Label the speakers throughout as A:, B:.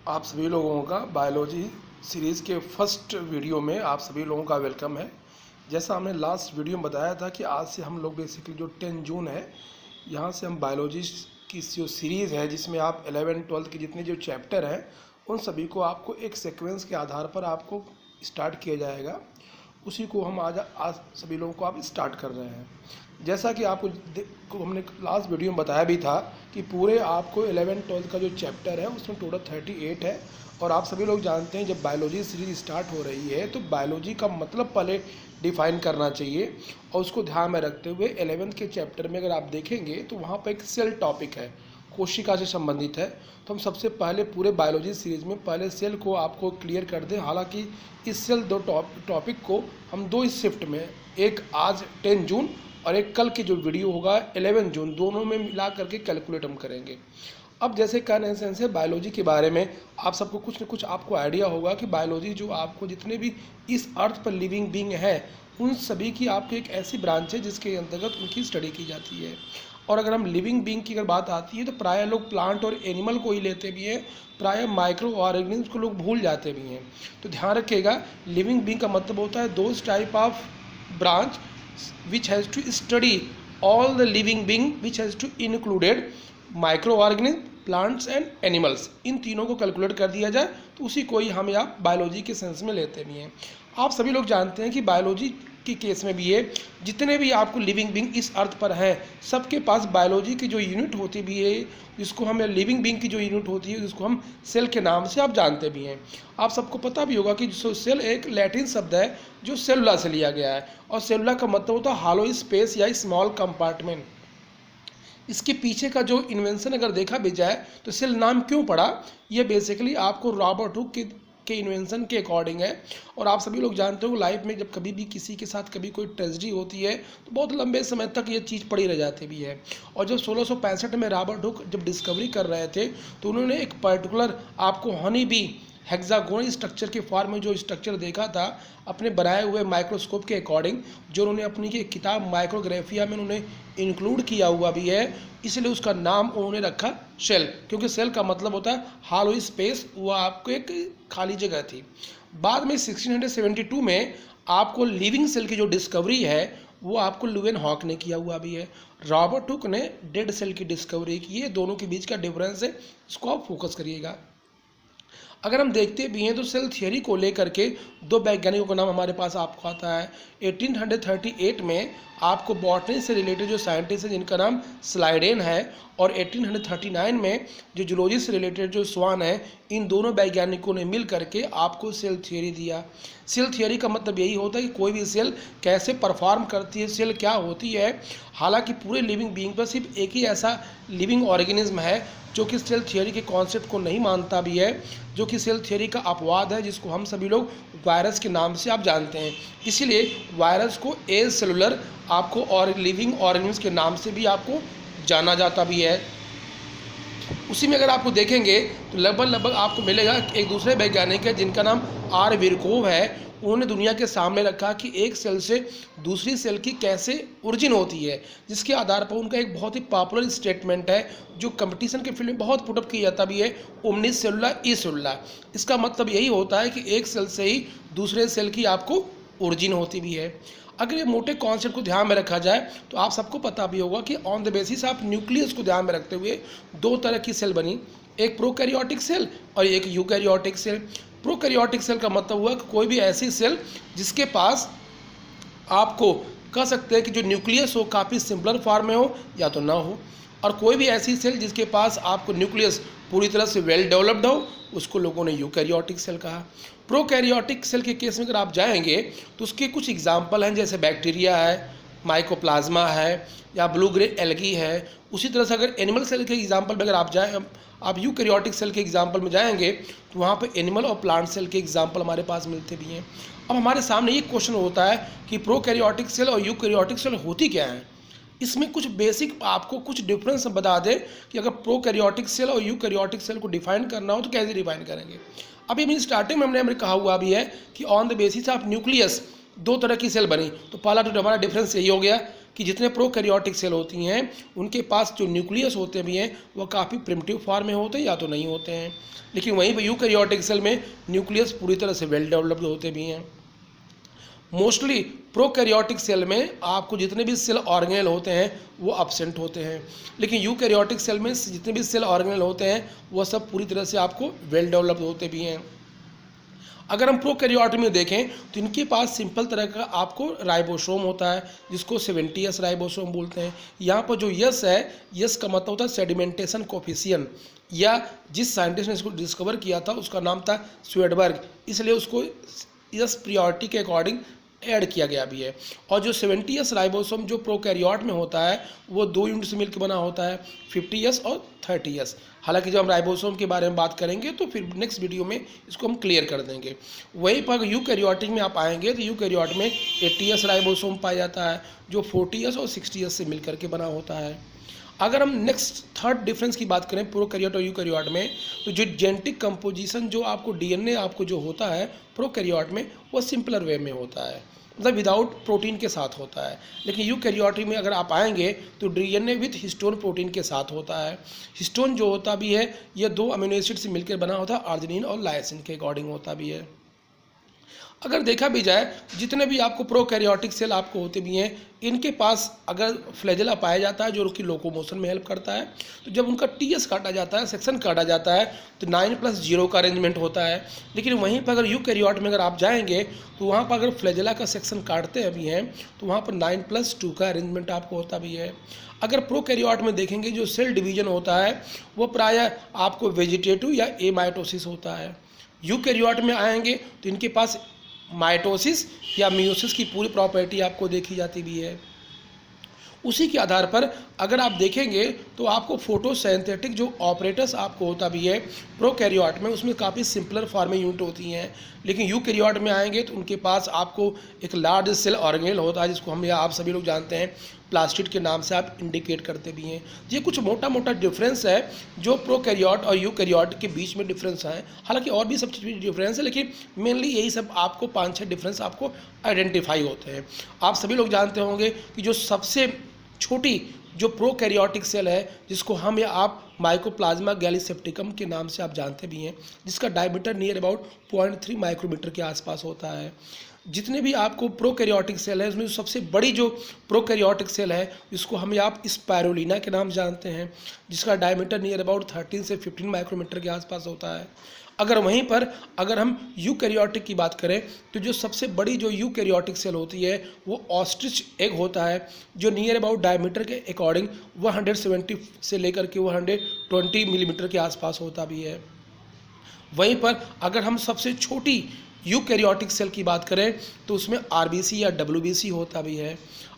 A: आप सभी लोगों का बायोलॉजी सीरीज़ के फर्स्ट वीडियो में आप सभी लोगों का वेलकम है। जैसा हमने लास्ट वीडियो में बताया था कि आज से हम लोग बेसिकली जो 10 जून है, यहाँ से हम बायोलॉजी की जो सीरीज़ है जिसमें आप 11th-12th के जितने जो चैप्टर हैं उन सभी को आपको एक सीक्वेंस के आधार पर आपको स्टार्ट किया जाएगा। उसी को हम आज सभी लोगों को आप स्टार्ट कर रहे हैं। जैसा कि आपको हमने लास्ट वीडियो में बताया भी था कि पूरे आपको 11th-12th का जो चैप्टर है उसमें टोटल 38 है। और आप सभी लोग जानते हैं जब बायोलॉजी सीरीज स्टार्ट हो रही है तो बायोलॉजी का मतलब पहले डिफाइन करना चाहिए, और उसको ध्यान में रखते हुए 11th के चैप्टर में अगर आप देखेंगे तो वहाँ पर एक सेल टॉपिक है, कोशिका से संबंधित है। तो हम सबसे पहले पूरे बायोलॉजी सीरीज में पहले सेल को आपको क्लियर कर दें। हालांकि इस सेल दो टॉपिक को हम दो इस शिफ्ट में, एक आज 10 जून और एक कल की जो वीडियो होगा 11 जून, दोनों में मिला करके कैलकुलेट हम करेंगे। अब जैसे कहने सेंस है बायोलॉजी के बारे में आप सबको कुछ न कुछ आपको आइडिया होगा कि बायोलॉजी जो आपको जितने भी इस अर्थ पर लिविंग बींग है उन सभी की आपकी एक ऐसी ब्रांच है जिसके अंतर्गत उनकी स्टडी की जाती है। और अगर हम लिविंग बींग की अगर बात आती है तो प्रायः लोग प्लांट और एनिमल को ही लेते भी हैं, प्रायः माइक्रो ऑर्गेनिज्म को लोग भूल जाते भी हैं। तो ध्यान रखिएगा, लिविंग बींग का मतलब होता है those type of branch which has to study all the living being which has to included microorganism, plants and animals। इन तीनों को कैलकुलेट कर दिया जाए तो उसी को ही हम आप बायोलॉजी के सेंस में लेते भी हैं। आप सभी लोग जानते हैं कि बायोलॉजी के केस में भी है, जितने भी आपको लिविंग बींग इस अर्थ पर हैं सबके पास बायोलॉजी की जो यूनिट होती भी है, जिसको हम लिविंग बींग की जो यूनिट होती है जिसको हम सेल के नाम से आप जानते भी हैं। आप सबको पता भी होगा कि जो सेल एक लैटिन शब्द है जो सेलुला से लिया गया है, और सेलुला का मतलब होता है हॉलो स्पेस या स्मॉल कंपार्टमेंट। इसके पीछे का जो इन्वेंशन अगर देखा भी जाए तो सेल नाम क्यों पड़ा, ये बेसिकली आपको रॉबर्ट हुक के इन्वेंशन के अकॉर्डिंग है। और आप सभी लोग जानते हो लाइफ में जब कभी भी किसी के साथ कभी कोई ट्रेजेडी होती है तो बहुत लंबे समय तक ये चीज़ पड़ी रह जाती भी है। और जब 1665 में रॉबर्ट हुक जब डिस्कवरी कर रहे थे तो उन्होंने एक पर्टिकुलर आपको हनी बी हेक्सागोनल स्ट्रक्चर के फॉर्म में जो स्ट्रक्चर देखा था अपने बनाए हुए माइक्रोस्कोप के अकॉर्डिंग, जो उन्होंने अपनी की किताब माइक्रोग्राफिया में उन्होंने इंक्लूड किया हुआ भी है, इसलिए उसका नाम उन्होंने रखा सेल, क्योंकि सेल का मतलब होता है हॉलो स्पेस, वो आपको एक खाली जगह थी। बाद में 1672 में आपको लिविंग सेल की जो डिस्कवरी है वो आपको लुवेन हॉक ने किया हुआ भी है। रॉबर्ट हुक ने डेड सेल की डिस्कवरी की है। दोनों के बीच का डिफरेंस है, इसको आप फोकस करिएगा। अगर हम देखते भी हैं तो सेल थियोरी को लेकर के दो वैज्ञानिकों का नाम हमारे पास आपको आता है। 1838 में आपको बॉटनी से रिलेटेड जो साइंटिस्ट है जिनका नाम स्लाइडेन है, और 1839 में जो जूलॉजी से रिलेटेड जो स्वान है, इन दोनों वैज्ञानिकों ने मिल करके आपको सेल थियोरी दिया। सेल थियोरी का मतलब यही होता है कि कोई भी सेल कैसे परफॉर्म करती है, सेल क्या होती है। हालांकि पूरे लिविंग बीइंग पर सिर्फ एक ही ऐसा लिविंग ऑर्गेनिज्म है जो कि सेल थियोरी के कॉन्सेप्ट को नहीं मानता भी है, जो कि सेल थियोरी का अपवाद है, जिसको हम सभी लोग वायरस के नाम से आप जानते हैं। इसीलिए वायरस को एज सेलुलर आपको और लिविंग ऑर्गेनिज्म के नाम से भी आपको जाना जाता भी है। उसी में अगर आपको देखेंगे तो लगभग आपको मिलेगा एक दूसरे वैज्ञानिक है जिनका नाम आर विरकोव है। उन्होंने दुनिया के सामने रखा कि एक सेल से दूसरी सेल की कैसे ओरिजिन होती है, जिसके आधार पर उनका एक बहुत ही पॉपुलर स्टेटमेंट है जो कंपटीशन के फील्ड में बहुत पुटअप किया जाता भी है, ओमनिस सेलुला ई सेलुला। इसका मतलब यही होता है कि एक सेल से ही दूसरे सेल की आपको ओरिजिन होती भी है। अगर ये मोटे कॉन्सेप्ट को ध्यान में रखा जाए तो आप सबको पता भी होगा कि on the basis of nucleus को ध्यान में रखते हुए दो तरह की सेल बनी, एक प्रोकैरियोटिक सेल और एक यूकैरियोटिक सेल। प्रोकैरियोटिक सेल का मतलब हुआ कि कोई भी ऐसी सेल जिसके पास आपको कह सकते हैं कि जो न्यूक्लियस हो काफ़ी सिंपलर फॉर्म में हो या तो ना हो, और कोई भी ऐसी सेल जिसके पास आपको न्यूक्लियस पूरी तरह से वेल डेवलप्ड हो, उसको लोगों ने यूकैरियोटिक सेल कहा। प्रोकैरियोटिक सेल के केस में अगर आप जाएंगे तो उसके कुछ एग्जाम्पल हैं, जैसे बैक्टीरिया है, माइकोप्लाज्मा है, या ब्लू ग्रे एल्गी है। उसी तरह से अगर एनिमल सेल के एग्जाम्पल में अगर आप जाएँ, आप यूकैरियोटिक सेल के एग्जाम्पल में जाएंगे तो वहाँ पे एनिमल और प्लांट सेल के एग्जाम्पल हमारे पास मिलते भी हैं। अब हमारे सामने ये क्वेश्चन होता है कि प्रोकैरियोटिक सेल और यूकैरियोटिक सेल होती क्या है। इसमें कुछ बेसिक आपको कुछ डिफरेंस बता दें कि अगर प्रोकैरियोटिक सेल और यूकैरियोटिक सेल को डिफाइन करना हो तो कैसे डिफाइन करेंगे। अभी मैं स्टार्टिंग में हमने कहा हुआ भी है कि on the basis of nucleus दो तरह की सेल बनी, तो पहला तो हमारा डिफरेंस यही हो गया कि जितने प्रोकैरियोटिक सेल होती हैं उनके पास जो न्यूक्लियस होते भी हैं वो काफ़ी प्रिमिटिव फॉर्म में होते हैं या तो नहीं होते हैं, लेकिन वहीं पर यूकैरियोटिक सेल में न्यूक्लियस पूरी तरह से वेल डेवलप्ड होते भी हैं। मोस्टली प्रोकैरियोटिक सेल में आपको जितने भी सेल ऑर्गेनेल होते हैं वो एब्सेंट होते हैं, लेकिन यूकैरियोटिक सेल में जितने भी सेल ऑर्गेनेल होते हैं वो सब पूरी तरह से आपको वेल डेवलप्ड होते भी हैं। अगर हम प्रोकैरियोट में देखें तो इनके पास सिंपल तरह का आपको राइबोसोम होता है जिसको 70S राइबोसोम बोलते हैं। यहाँ पर जो यस है, यस का मतलब होता है सेडिमेंटेशन कोफिशिएंट, या जिस साइंटिस्ट ने इसको डिस्कवर किया था उसका नाम था स्वेडबर्ग, इसलिए उसको यस प्रायोरिटी के अकॉर्डिंग ऐड किया गया भी है। और जो 70S राइबोसोम जो प्रोकैरियोट में होता है वो 2 यूनिट से मिलकर बना होता है, 50S और 30S। हालांकि जब हम राइबोसोम के बारे में बात करेंगे तो फिर नेक्स्ट वीडियो में इसको हम क्लियर कर देंगे। वहीं पर यूकैरियोटिक में आप आएंगे तो यूकैरियोट में 80S राइबोसोम पाया जाता है जो 40S और 60S से मिलकर के बना होता है। अगर हम नेक्स्ट थर्ड डिफरेंस की बात करें प्रोकैरियोट और यूकैरियोट में, तो जो जेनेटिक कंपोजिशन जो आपको DNA आपको जो होता है प्रोकैरियोट में वो सिंपलर वे में होता है, मतलब विदाउट प्रोटीन के साथ होता है। लेकिन यूकैरियोटिक में अगर आप आएंगे तो DNA विथ हिस्टोन प्रोटीन के साथ होता है। हिस्टोन जो होता भी है ये 2 अमीनो एसिड से मिलकर बना होता है, अर्जिनिन और लाइसिन के अकॉर्डिंग होता भी है। अगर देखा भी जाए जितने भी आपको प्रोकैरियोटिक सेल आपको होते भी हैं इनके पास अगर फ्लैजेला पाया जाता है जो उनकी लोकोमोशन में हेल्प करता है, तो जब उनका TS काटा जाता है, सेक्शन काटा जाता है, तो 9+0 का अरेंजमेंट होता है। लेकिन वहीं पर अगर यूकैरियोट में अगर आप जाएंगे तो वहाँ पर अगर फ्लैजेला का सेक्शन काटते भी हैं तो वहाँ पर 9+2 का अरेंजमेंट आपको होता भी है। अगर प्रोकैरियोट में देखेंगे जो सेल डिवीजन होता है वो प्रायः आपको वेजिटेटिव या एमाइटोसिस होता है। यूकैरियोट में आएंगे तो इनके पास माइटोसिस या मियोसिस की पूरी प्रॉपर्टी आपको देखी जाती भी है। उसी के आधार पर अगर आप देखेंगे तो आपको फोटोसिंथेटिक जो ऑपरेटर्स आपको होता भी है प्रोकैरियोट में उसमें काफ़ी सिंपलर फॉर्म में यूनिट होती हैं, लेकिन यूकैरियोट में आएंगे तो उनके पास आपको एक लार्ज सेल ऑर्गेनेल होता है जिसको हम या आप सभी लोग जानते हैं प्लास्टिड के नाम से आप इंडिकेट करते भी हैं। ये कुछ मोटा मोटा डिफरेंस है जो प्रोकैरियोट और यूकैरियोट के बीच में डिफरेंस है। हालांकि और भी सब चीज़ डिफरेंस है लेकिन मेनली यही सब आपको 5-6 डिफरेंस आपको आइडेंटिफाई होते हैं। आप सभी लोग जानते होंगे कि जो सबसे छोटी जो प्रोकैरियोटिक सेल है जिसको हम या आप माइकोप्लाज्मा गैलीसेप्टिकम के नाम से आप जानते भी हैं, जिसका डायमीटर नियर अबाउट 0.3 माइक्रोमीटर के आसपास होता है। जितने भी आपको प्रोकैरियोटिक सेल है उसमें सबसे बड़ी जो प्रोकैरियोटिक सेल है इसको हम या आप स्पाइरुलिना के नाम जानते हैं, जिसका डायमीटर नियर अबाउट 13 से 15 माइक्रोमीटर के आसपास होता है। अगर वहीं पर अगर हम यूकैरियोटिक की बात करें तो जो सबसे बड़ी जो यूकैरियोटिक सेल होती है वो ऑस्ट्रिच एग होता है जो नियर अबाउट डायमीटर के अकॉर्डिंग 170 से लेकर के 120 मिलीमीटर के आसपास होता भी है। वहीं पर अगर हम सबसे छोटी यूकैरियोटिक सेल की बात करें तो उसमें RBC या WBC होता भी है।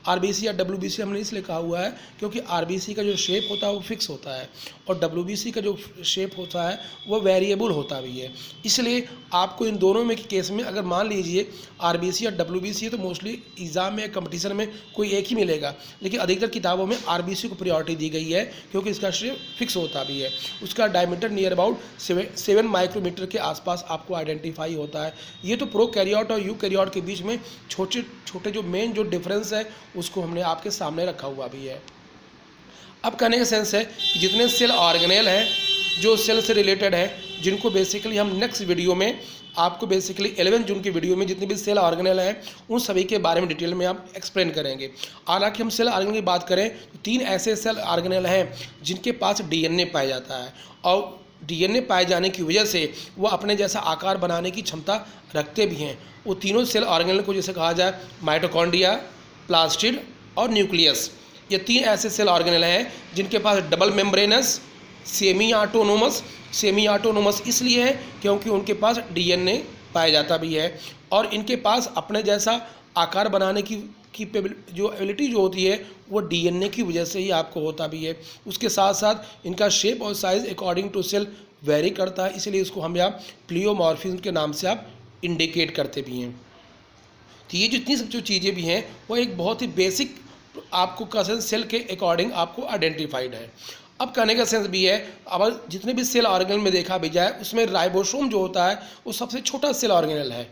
A: RBC या WBC हमने इसलिए कहा हुआ है क्योंकि RBC का जो शेप होता है वो फिक्स होता है और WBC का जो शेप होता है वो वेरिएबल होता भी है। इसलिए आपको इन दोनों में केस में अगर मान लीजिए RBC या WBC तो मोस्टली एग्ज़ाम में कंपटीशन में कोई एक ही मिलेगा, लेकिन अधिकतर किताबों में RBC को प्रायोरिटी दी गई है क्योंकि इसका शेप फिक्स होता भी है। उसका डायमीटर नियर अबाउट 7 माइक्रोमीटर के आसपास आपको आइडेंटिफाई होता है। ये तो प्रोकैरियोट और यूकैरियोट के बीच में छोटे छोटे जो मेन जो डिफरेंस है उसको हमने आपके सामने रखा हुआ भी है। अब कहने का सेंस है कि जितने सेल ऑर्गेनेल हैं जो सेल से रिलेटेड हैं जिनको बेसिकली हम नेक्स्ट वीडियो में आपको बेसिकली 11 जून की वीडियो में जितने भी सेल ऑर्गेनेल हैं उन सभी के बारे में डिटेल में आप एक्सप्लेन करेंगे। हालांकि हम सेल ऑर्गेनेल की बात करें तो 3 ऐसे सेल ऑर्गेनेल हैं जिनके पास DNA पाया जाता है और DNA पाए जाने की वजह से वो अपने जैसा आकार बनाने की क्षमता रखते भी हैं। वो तीनों सेल ऑर्गेनेल को जैसे कहा जाए माइटोकॉन्ड्रिया, प्लास्टिड और न्यूक्लियस, ये 3 ऐसे सेल ऑर्गेनेल हैं जिनके पास डबल मेम्ब्रेनस सेमी ऑटोनोमस इसलिए है क्योंकि उनके पास DNA पाया जाता भी है और इनके पास अपने जैसा आकार बनाने की जो एबिलिटी जो होती है वो DNA की वजह से ही आपको होता भी है। उसके साथ साथ इनका शेप और size according to cell vary करता है, इसलिए इसको हम यहाँ प्लियोमॉर्फिज्म के नाम से आप इंडिकेट करते भी हैं। तो ये जितनी सब जो चीज़ें भी हैं वो एक बहुत ही बेसिक आपको कसन सेल के अकॉर्डिंग आपको आइडेंटिफाइड है। अब कहने का सेंस भी है अब जितने भी सेल ऑर्गेनेल में देखा भी जाए उसमें राइबोसोम जो होता है वो सबसे छोटा सेल ऑर्गेनेल है।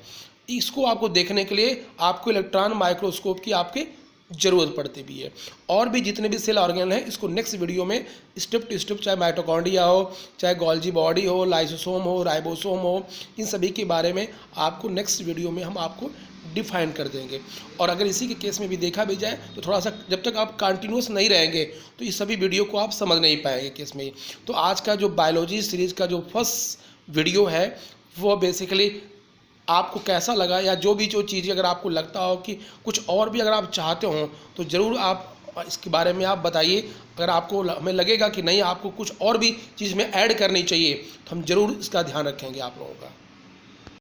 A: इसको आपको देखने के लिए आपको इलेक्ट्रॉन माइक्रोस्कोप की आपके ज़रूरत पड़ती भी है। और भी जितने भी सेल ऑर्गेन हैं इसको नेक्स्ट वीडियो में स्टेप टू स्टेप, चाहे माइटोकॉन्ड्रिया हो, चाहे गोल्जी बॉडी हो, लाइसोसोम हो, राइबोसोम हो, इन सभी के बारे में आपको नेक्स्ट वीडियो में हम आपको डिफाइन कर देंगे। और अगर इसी के केस में भी देखा भी जाए तो थोड़ा सा जब तक आप कंटिन्यूस नहीं रहेंगे तो इस सभी वीडियो को आप समझ नहीं पाएंगे केस में। तो आज का जो बायोलॉजी सीरीज़ का जो फर्स्ट वीडियो है वो बेसिकली आपको कैसा लगा, या जो चीज़ें अगर आपको लगता हो कि कुछ और भी अगर आप चाहते हो तो ज़रूर आप इसके बारे में आप बताइए। अगर आपको हमें लगेगा कि नहीं आपको कुछ और भी चीज़ में ऐड करनी चाहिए तो हम ज़रूर इसका ध्यान रखेंगे आप लोगों का।